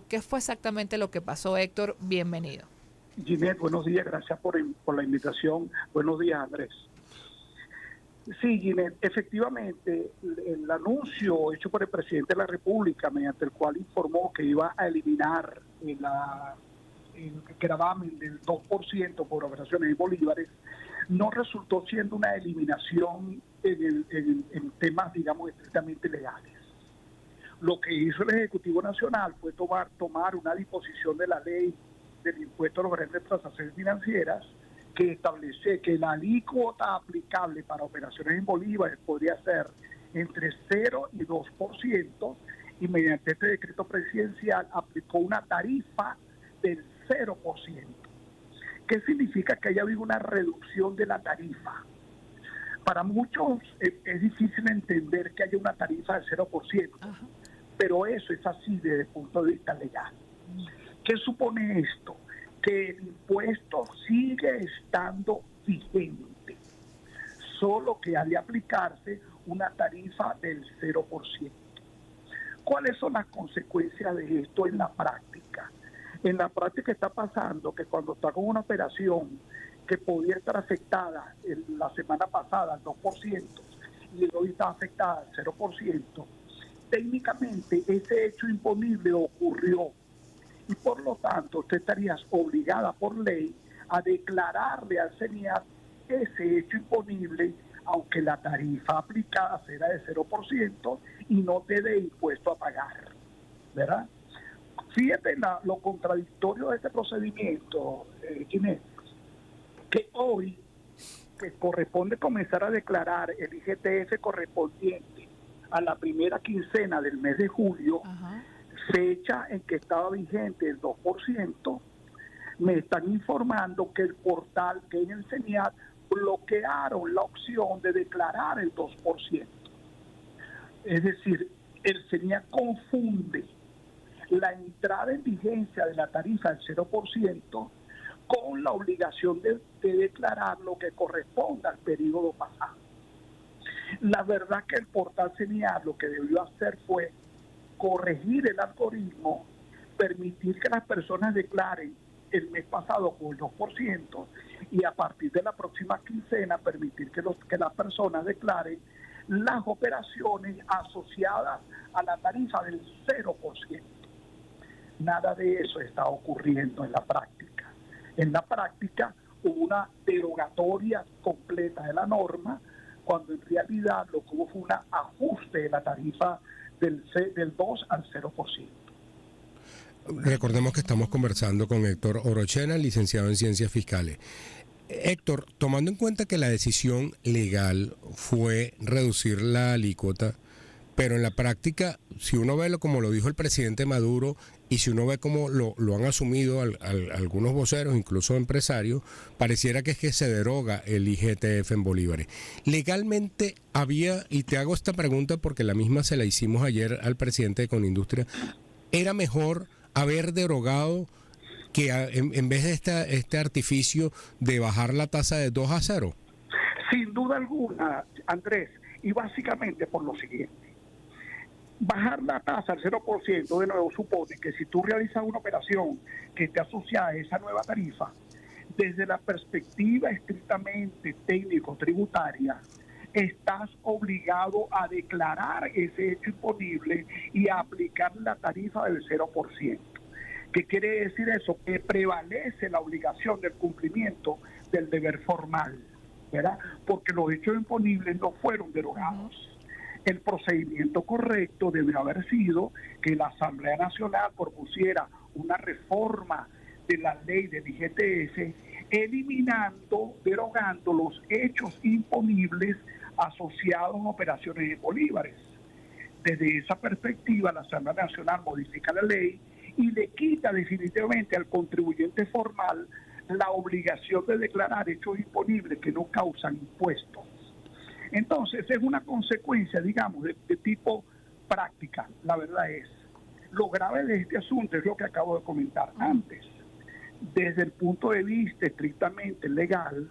¿Qué fue exactamente lo que pasó, Héctor? Bienvenido. Ginette, buenos días, gracias por la invitación. Buenos días, Andrés. Sí, Ginette, efectivamente, el anuncio hecho por el presidente de la República, mediante el cual informó que iba a eliminar el gravamen del 2% por operaciones en bolívares, no resultó siendo una eliminación en temas, digamos, estrictamente legales. Lo que hizo el Ejecutivo Nacional fue tomar una disposición de la ley del impuesto a los grandes transacciones financieras que establece que la alícuota aplicable para operaciones en bolívares podría ser entre 0 y 2%, y mediante este decreto presidencial aplicó una tarifa del 0%. ¿Qué significa que haya habido una reducción de la tarifa? Para muchos es difícil entender que haya una tarifa del 0%, Ajá. Pero eso es así desde el punto de vista legal. ¿Qué supone esto? Que el impuesto sigue estando vigente, solo que ha de aplicarse una tarifa del 0%. ¿Cuáles son las consecuencias de esto en la práctica? En la práctica está pasando que cuando está con una operación que podía estar afectada la semana pasada al 2% y hoy está afectada al 0%, técnicamente ese hecho imponible ocurrió y por lo tanto usted estaría obligada por ley a declararle al CENIAT ese hecho imponible, aunque la tarifa aplicada será de 0% y no te dé impuesto a pagar, ¿verdad? Fíjate lo contradictorio de este procedimiento, Ginés, que hoy que corresponde comenzar a declarar el IGTF correspondiente a la primera quincena del mes de julio, Ajá. Fecha en que estaba vigente el 2%, me están informando que el portal, que en el CENIAT, bloquearon la opción de declarar el 2%. Es decir, el CENIAT confunde la entrada en vigencia de la tarifa del 0% con la obligación de declarar lo que corresponda al periodo pasado. La verdad que el portal CENIAT lo que debió hacer fue corregir el algoritmo, permitir que las personas declaren el mes pasado con el 2% y a partir de la próxima quincena permitir que las personas declaren las operaciones asociadas a la tarifa del 0%. Nada de eso está ocurriendo en la práctica. En la práctica hubo una derogatoria completa de la norma, cuando en realidad lo que hubo fue un ajuste de la tarifa del 2 al 0%. Recordemos que estamos conversando con Héctor Orochena, licenciado en Ciencias Fiscales. Héctor, tomando en cuenta que la decisión legal fue reducir la alícuota, pero en la práctica, si uno ve como lo dijo el presidente Maduro y si uno ve cómo lo han asumido algunos voceros, incluso empresarios, pareciera que es que se deroga el IGTF en bolívares. Legalmente había, y te hago esta pregunta porque la misma se la hicimos ayer al presidente de Conindustria, ¿era mejor haber derogado que en vez de este artificio de bajar la tasa de 2 a 0? Sin duda alguna, Andrés, y básicamente por lo siguiente. Bajar la tasa al 0% de nuevo supone que si tú realizas una operación que esté asociada a esa nueva tarifa, desde la perspectiva estrictamente técnico-tributaria, estás obligado a declarar ese hecho imponible y a aplicar la tarifa del 0%. ¿Qué quiere decir eso? Que prevalece la obligación del cumplimiento del deber formal, ¿verdad? Porque los hechos imponibles no fueron derogados. El procedimiento correcto debió haber sido que la Asamblea Nacional propusiera una reforma de la ley del IGTF, derogando los hechos imponibles asociados a operaciones en bolívares. Desde esa perspectiva, la Asamblea Nacional modifica la ley y le quita definitivamente al contribuyente formal la obligación de declarar hechos imponibles que no causan impuestos. Entonces, es una consecuencia, digamos, de tipo práctica. La verdad es, lo grave de este asunto es lo que acabo de comentar antes. Desde el punto de vista estrictamente legal,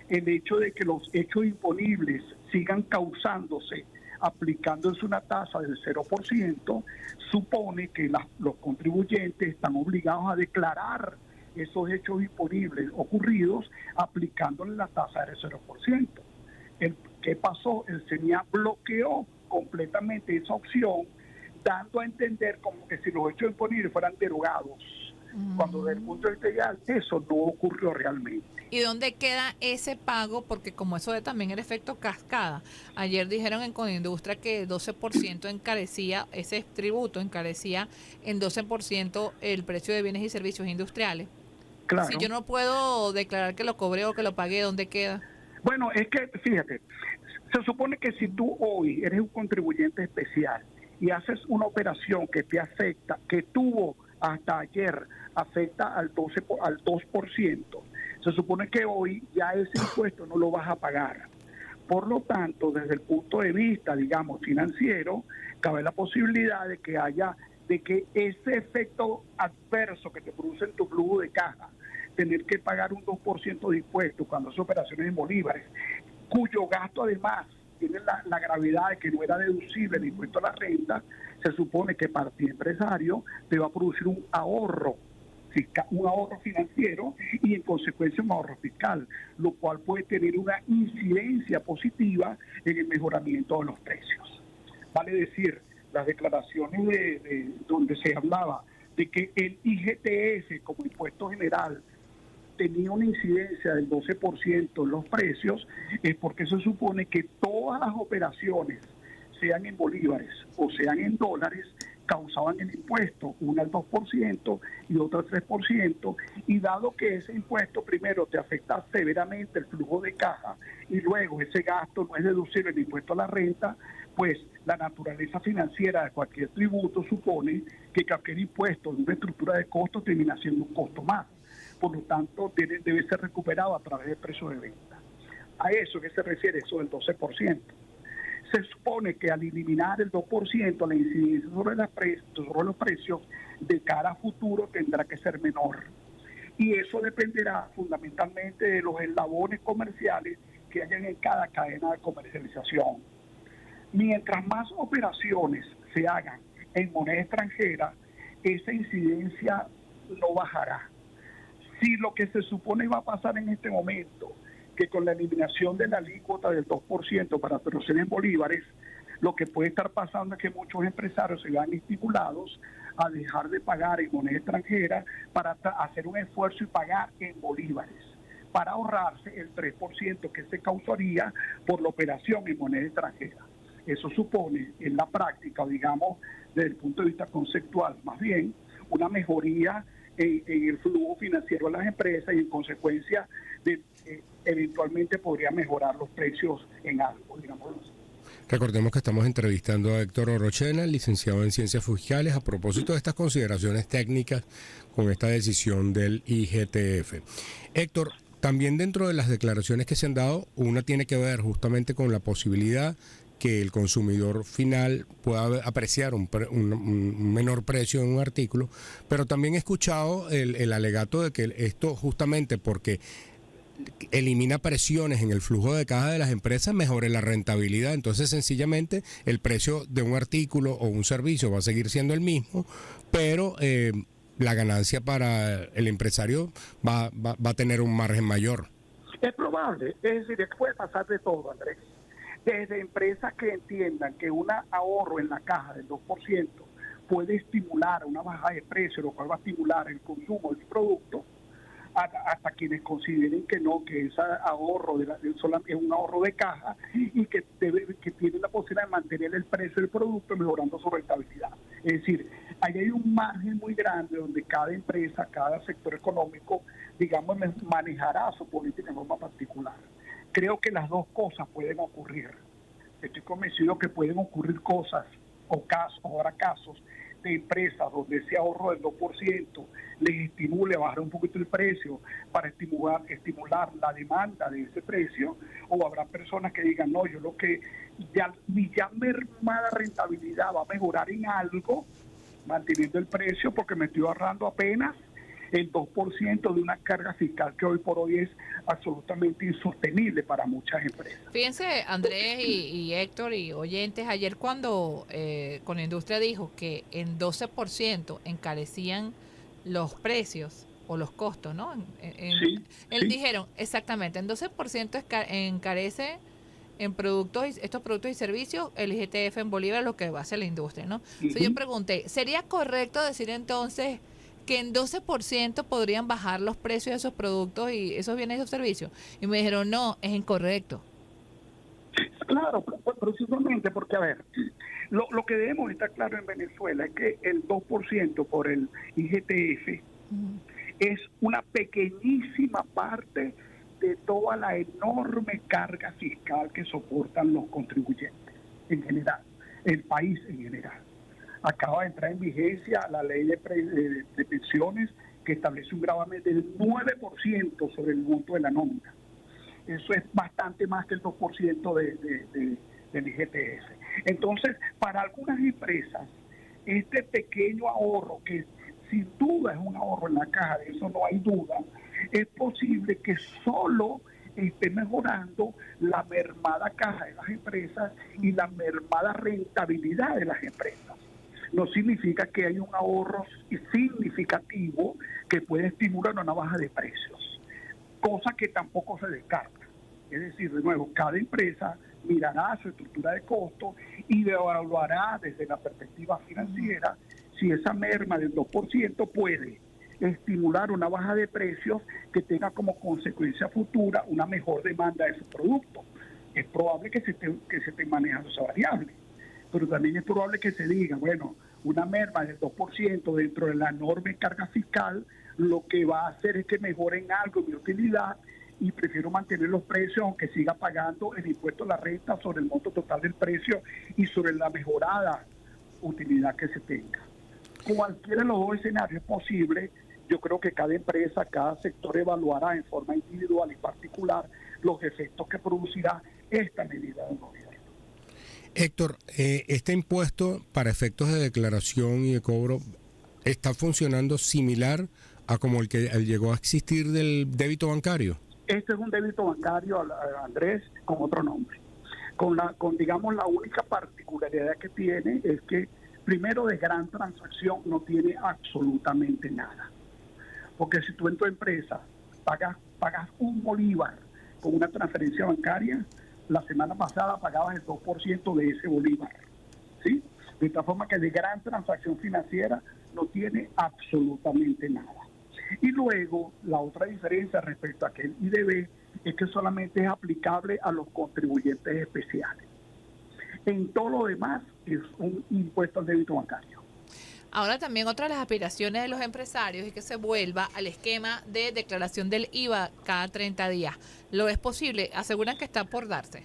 el hecho de que los hechos imponibles sigan causándose aplicándose una tasa del 0%, supone que los contribuyentes están obligados a declarar esos hechos imponibles ocurridos aplicándole la tasa del 0%. ¿Qué pasó? El CENIA bloqueó completamente esa opción, dando a entender como que si los hechos imponibles fueran derogados, cuando desde el punto de vista legal eso no ocurrió realmente. ¿Y dónde queda ese pago? Porque como eso de también el efecto cascada. Ayer dijeron en Conindustria que 12% encarecía, ese tributo encarecía en 12% el precio de bienes y servicios industriales. Claro. Si yo no puedo declarar que lo cobré o que lo pagué, ¿dónde queda? Bueno, es que, fíjate, se supone que si tú hoy eres un contribuyente especial y haces una operación que te afecta, que tuvo hasta ayer, afecta al 2%, se supone que hoy ya ese impuesto no lo vas a pagar. Por lo tanto, desde el punto de vista, digamos, financiero, cabe la posibilidad de que ese efecto adverso que te produce en tu flujo de caja, tener que pagar un 2% de impuesto cuando haces operaciones en bolívares, cuyo gasto además tiene la gravedad de que no era deducible el impuesto a la renta, se supone que para ti empresario te va a producir un ahorro financiero y en consecuencia un ahorro fiscal, lo cual puede tener una incidencia positiva en el mejoramiento de los precios. Vale decir, las declaraciones de donde se hablaba de que el IGTF como impuesto general tenía una incidencia del 12% en los precios, es porque se supone que todas las operaciones, sean en bolívares o sean en dólares, causaban el impuesto, una al 2% y otra al 3%, y dado que ese impuesto primero te afecta severamente el flujo de caja y luego ese gasto no es deducible el impuesto a la renta, pues la naturaleza financiera de cualquier tributo supone que cualquier impuesto de una estructura de costos termina siendo un costo más. Por lo tanto, debe ser recuperado a través del precio de venta. A eso que se refiere eso del 12%. Se supone que al eliminar el 2%, la incidencia sobre los precios de cara a futuro tendrá que ser menor. Y eso dependerá fundamentalmente de los eslabones comerciales que hayan en cada cadena de comercialización. Mientras más operaciones se hagan en moneda extranjera, esa incidencia no bajará. Si lo que se supone va a pasar en este momento, que con la eliminación de la alícuota del 2% para operaciones en bolívares, lo que puede estar pasando es que muchos empresarios se vean estimulados a dejar de pagar en moneda extranjera para hacer un esfuerzo y pagar en bolívares, para ahorrarse el 3% que se causaría por la operación en moneda extranjera. Eso supone en la práctica, o digamos desde el punto de vista conceptual, más bien una mejoría en el flujo financiero de las empresas y en consecuencia eventualmente podría mejorar los precios en algo, digamos. Recordemos que estamos entrevistando a Héctor Orochena, licenciado en Ciencias Fiscales, a propósito de estas consideraciones técnicas con esta decisión del IGTF. Héctor, también dentro de las declaraciones que se han dado, una tiene que ver justamente con la posibilidad que el consumidor final pueda apreciar un menor precio en un artículo, pero también he escuchado el alegato de que esto justamente porque elimina presiones en el flujo de caja de las empresas, mejore la rentabilidad. Entonces, sencillamente, el precio de un artículo o un servicio va a seguir siendo el mismo, pero la ganancia para el empresario va a tener un margen mayor. Es probable, es decir, puede pasar de todo, Andrés. Desde empresas que entiendan que un ahorro en la caja del 2% puede estimular una baja de precio, lo cual va a estimular el consumo del producto, hasta quienes consideren que no, que ese ahorro es un ahorro de caja y que tiene la posibilidad de mantener el precio del producto mejorando su rentabilidad. Es decir, ahí hay un margen muy grande donde cada empresa, cada sector económico, digamos, manejará su política de forma particular. Creo que las dos cosas pueden ocurrir. Estoy convencido que pueden ocurrir cosas o casos de empresas donde ese ahorro del 2% les estimule a bajar un poquito el precio para estimular la demanda de ese precio, o habrá personas que digan, no, yo lo que mi ya mermada rentabilidad va a mejorar en algo, manteniendo el precio porque me estoy ahorrando apenas, el 2% de una carga fiscal que hoy por hoy es absolutamente insostenible para muchas empresas. Fíjense, Andrés y Héctor y oyentes, ayer cuando con la industria dijo que en 12% encarecían los precios o los costos, ¿no? Sí, sí. Dijeron, exactamente, en 12% encarece en productos, estos productos y servicios, el IGTF en Bolívar, lo que va a hacer la industria, ¿no? Entonces yo pregunté, ¿sería correcto decir entonces que en 12% podrían bajar los precios de esos productos y esos bienes y esos servicios? Y me dijeron, no, es incorrecto. Claro, precisamente porque, a ver, lo que debemos estar claro en Venezuela es que el 2% por el IGTF es una pequeñísima parte de toda la enorme carga fiscal que soportan los contribuyentes en general, el país en general. Acaba de entrar en vigencia la ley de pensiones que establece un gravamen del 9% sobre el monto de la nómina. Eso es bastante más que el 2% del IGTF. Entonces, para algunas empresas, este pequeño ahorro, que sin duda es un ahorro en la caja, de eso no hay duda, es posible que solo esté mejorando la mermada caja de las empresas y la mermada rentabilidad de las empresas. No significa que hay un ahorro significativo que puede estimular una baja de precios, cosa que tampoco se descarta. Es decir, de nuevo, cada empresa mirará su estructura de costo y evaluará desde la perspectiva financiera si esa merma del 2% puede estimular una baja de precios que tenga como consecuencia futura una mejor demanda de su producto. Es probable que se esté manejando esa variable, pero también es probable que se diga, bueno, una merma del 2% dentro de la enorme carga fiscal, lo que va a hacer es que mejoren algo mi utilidad y prefiero mantener los precios aunque siga pagando el impuesto a la renta sobre el monto total del precio y sobre la mejorada utilidad que se tenga. Cualquiera de los dos escenarios es posible. Yo creo que cada empresa, cada sector evaluará en forma individual y particular los efectos que producirá esta medida del gobierno. Héctor, este impuesto para efectos de declaración y de cobro está funcionando similar a como el que llegó a existir del débito bancario. Este es un débito bancario, Andrés, con otro nombre. Con digamos, la única particularidad que tiene es que, primero, de gran transacción no tiene absolutamente nada. Porque si tú en tu empresa pagas un bolívar con una transferencia bancaria, la semana pasada pagabas el 2% de ese bolívar, ¿sí? De tal forma que de gran transacción financiera no tiene absolutamente nada. Y luego, la otra diferencia respecto a aquel IDB es que solamente es aplicable a los contribuyentes especiales. En todo lo demás es un impuesto al débito bancario. Ahora también otra de las aspiraciones de los empresarios es que se vuelva al esquema de declaración del IVA cada 30 días. ¿Lo es posible? Aseguran que está por darse.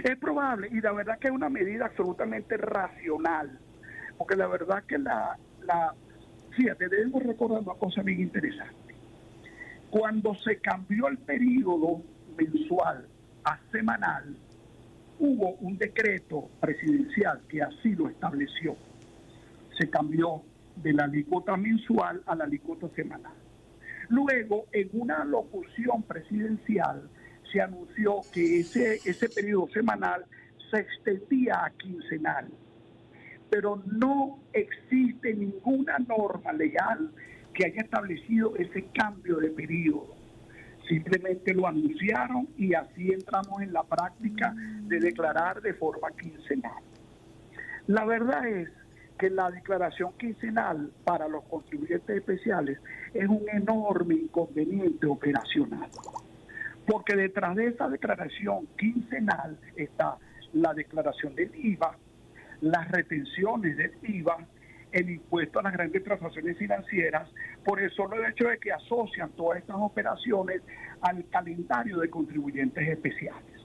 Es probable, y la verdad que es una medida absolutamente racional, porque la verdad que fíjate, debemos recordar una cosa bien interesante. Cuando se cambió el periodo mensual a semanal, hubo un decreto presidencial que así lo estableció. Se cambió de la alícuota mensual a la alícuota semanal. Luego, en una locución presidencial, se anunció que ese periodo semanal se extendía a quincenal. Pero no existe ninguna norma legal que haya establecido ese cambio de periodo. Simplemente lo anunciaron y así entramos en la práctica de declarar de forma quincenal. La verdad es que la declaración quincenal para los contribuyentes especiales es un enorme inconveniente operacional, porque detrás de esa declaración quincenal está la declaración del IVA, las retenciones del IVA, el impuesto a las grandes transacciones financieras, por el solo hecho de que asocian todas estas operaciones al calendario de contribuyentes especiales.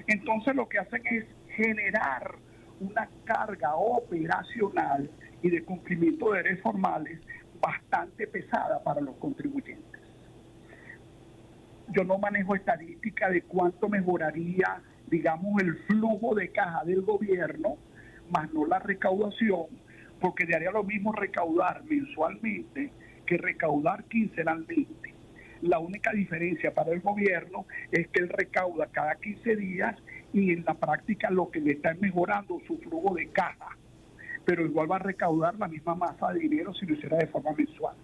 Entonces lo que hacen es generar una carga operacional y de cumplimiento de derechos formales bastante pesada para los contribuyentes. Yo no manejo estadística de cuánto mejoraría, digamos, el flujo de caja del gobierno, más no la recaudación, porque le haría lo mismo recaudar mensualmente que recaudar quincenalmente. La única diferencia para el gobierno es que él recauda cada 15 días y en la práctica lo que le está es mejorando su flujo de caja, pero igual va a recaudar la misma masa de dinero si lo hiciera de forma mensual.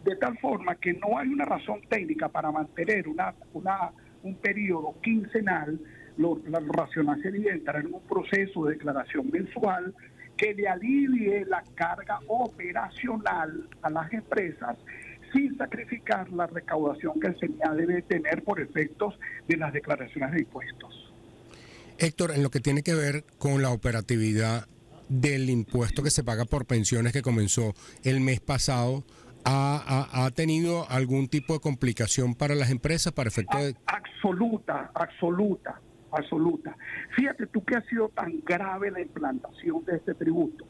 De tal forma que no hay una razón técnica para mantener un periodo quincenal. Lo racional sería entrar en un proceso de declaración mensual que le alivie la carga operacional a las empresas sin sacrificar la recaudación que el SENIA debe tener por efectos de las declaraciones de impuestos. Héctor, en lo que tiene que ver con la operatividad del impuesto que se paga por pensiones que comenzó el mes pasado, ¿ha tenido algún tipo de complicación para las empresas para efecto de...? Absoluta. Fíjate tú que ha sido tan grave la implantación de este tributo.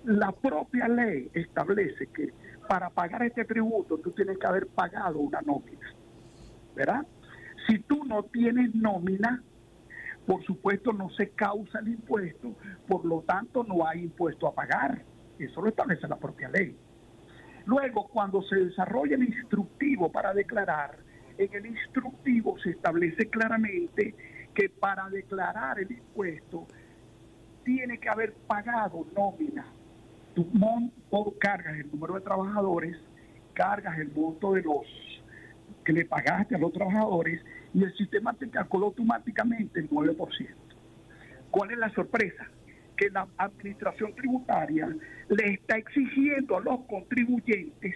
La propia ley establece que para pagar este tributo tú tienes que haber pagado una nómina, ¿verdad? Si tú no tienes nómina, por supuesto no se causa el impuesto, por lo tanto no hay impuesto a pagar. Eso lo establece la propia ley. Luego, cuando se desarrolla el instructivo para declarar, en el instructivo se establece claramente que para declarar el impuesto tiene que haber pagado nómina. Tú cargas el número de trabajadores, cargas el monto de los que le pagaste a los trabajadores y el sistema te calcula automáticamente el 9%. ¿Cuál es la sorpresa? Que la administración tributaria le está exigiendo a los contribuyentes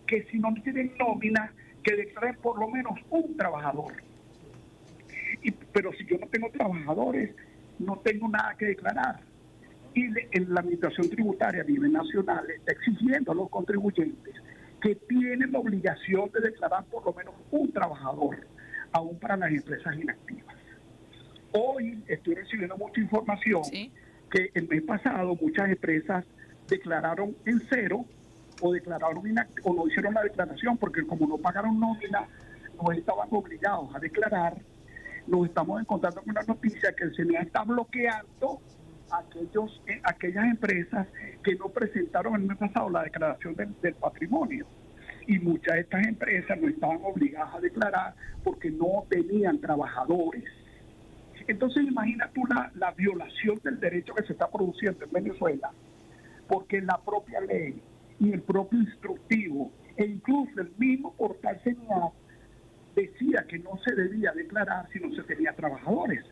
que si no tienen nómina, que declaren por lo menos un trabajador. Pero si yo no tengo trabajadores, no tengo nada que declarar. Y la administración tributaria a nivel nacional le está exigiendo a los contribuyentes que tienen la obligación de declarar por lo menos un trabajador, aún para las empresas inactivas. Hoy estoy recibiendo mucha información que el mes pasado muchas empresas declararon en cero o declararon o no hicieron la declaración porque como no pagaron nómina, no estaban obligados a declarar. Nos estamos encontrando con una noticia que el SENIA está bloqueando aquellas empresas que no presentaron el mes pasado la declaración del patrimonio. Y muchas de estas empresas no estaban obligadas a declarar porque no tenían trabajadores. Entonces imagina tú la violación del derecho que se está produciendo en Venezuela, porque la propia ley y el propio instructivo e incluso el mismo portal SENIA decía que no se debía declarar si no se tenía trabajadores.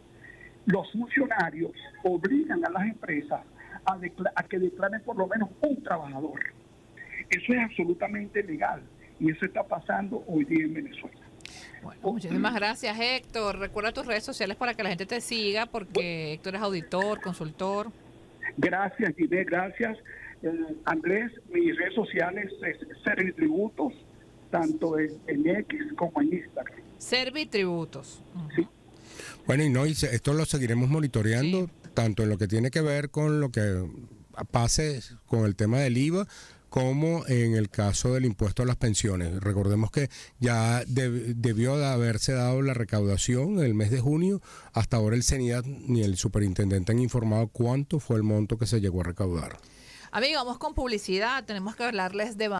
Los funcionarios obligan a las empresas a que declaren por lo menos un trabajador. Eso es absolutamente legal y eso está pasando hoy día en Venezuela. Bueno, muchísimas gracias, Héctor. Recuerda tus redes sociales para que la gente te siga, porque Héctor es auditor, consultor. Gracias, Ginés, gracias. Andrés, mis redes sociales es Servitributos, tanto en X como en Instagram. Servitributos. Sí. Bueno, y esto lo seguiremos monitoreando, tanto en lo que tiene que ver con lo que pase con el tema del IVA, como en el caso del impuesto a las pensiones. Recordemos que ya debió de haberse dado la recaudación en el mes de junio. Hasta ahora el SENIA ni el superintendente han informado cuánto fue el monto que se llegó a recaudar. Amigos, vamos con publicidad. Tenemos que hablarles de